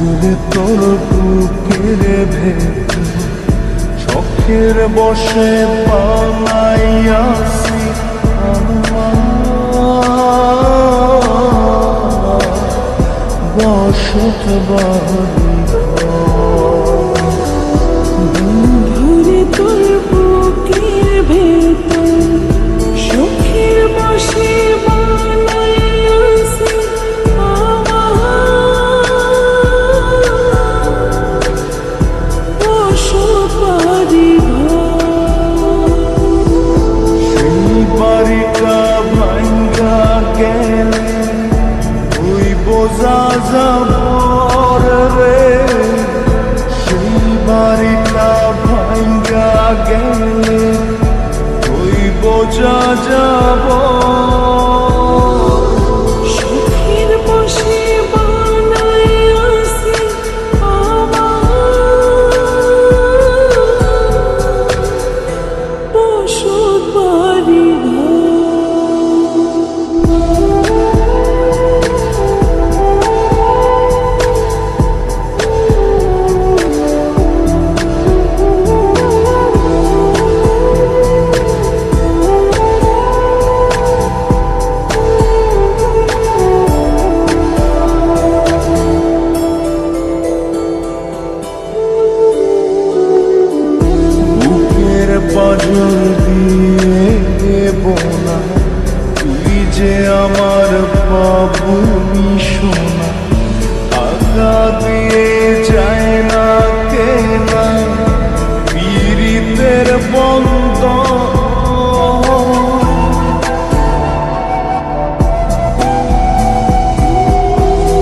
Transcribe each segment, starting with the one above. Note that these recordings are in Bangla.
বন্ধুরে তোর বুকের ভেতর শখের বসে বানাইয়াছি বসত বাড়ি বন্ধুরে তোর বুকের ভেতর শখের বসে বানাইয়াছি বসত বাড়ি সেই বাড়িটা ভাঙ্গা গেলে ওই বোঝা যাবর রে সেই বাড়িটা ভাঙ্গা গেলে ওই বোঝা যাব শখের বসে বানাইয়াছি বসত বাড়ি পাজল দিয়ে বোনা তুই যে আমার বাবুনি সোনা আগা দিয়ে যায় না কেনা পীড়িতের বন্ধ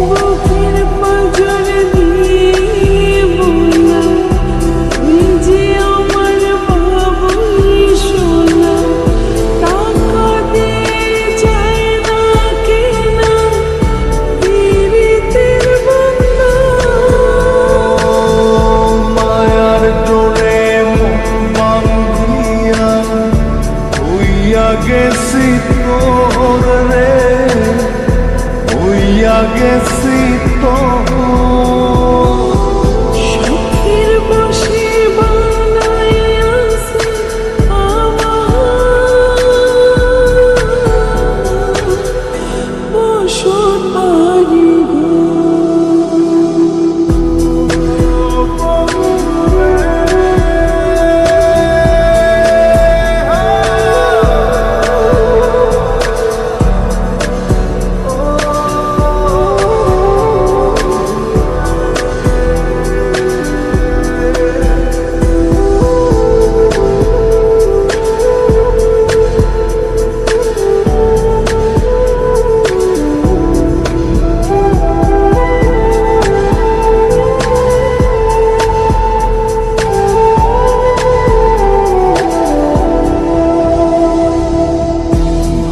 বুকের পাঁজর দিয়ে বোনা তুই যে আমার বাবুই সোনা টাকা দিয়ে যায় না কেনা পীড়িতের বন্ধা মায়ার ডোরে মন বান্ধিয়া হইয়া গেছি তোর রে হইয়া গেছি তোর শখের বসে বানাইয়াছি বসত বাড়ি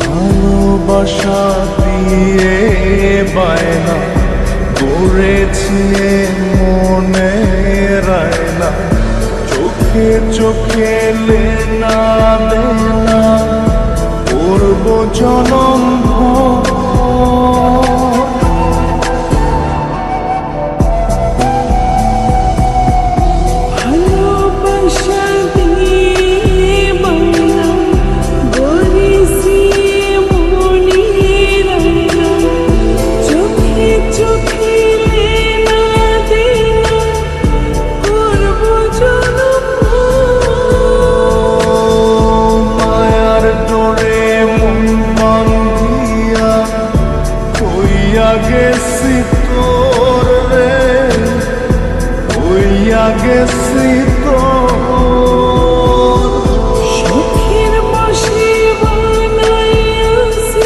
ভালোবাসা দিয়ে বায়না করেছি মনে রায়না চোখে চোখে লেনা দেনা করব জনম ভালোবাসা দিয়ে বানা গড়েছি মনের আয়না চোখে চোখে লেনা দেনা করব জনম মায়ার ডোরে মন বান্ধিয়া হইয়া গেছি তোর রে হইয়া গেছি তোর শখের বসে বানাইয়াছি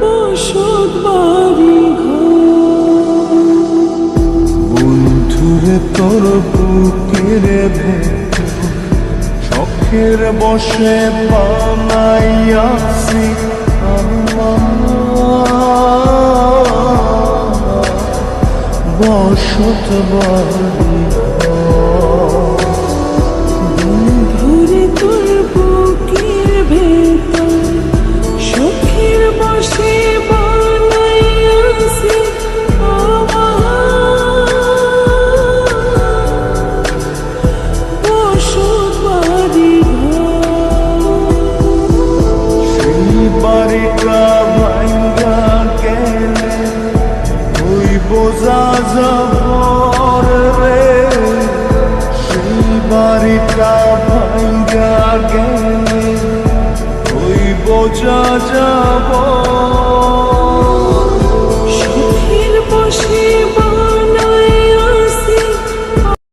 বসত বাড়ি বন্ধুরে তোর বুকের ভেতর শখের বসে বানাইয়াছি বসত বাড়ি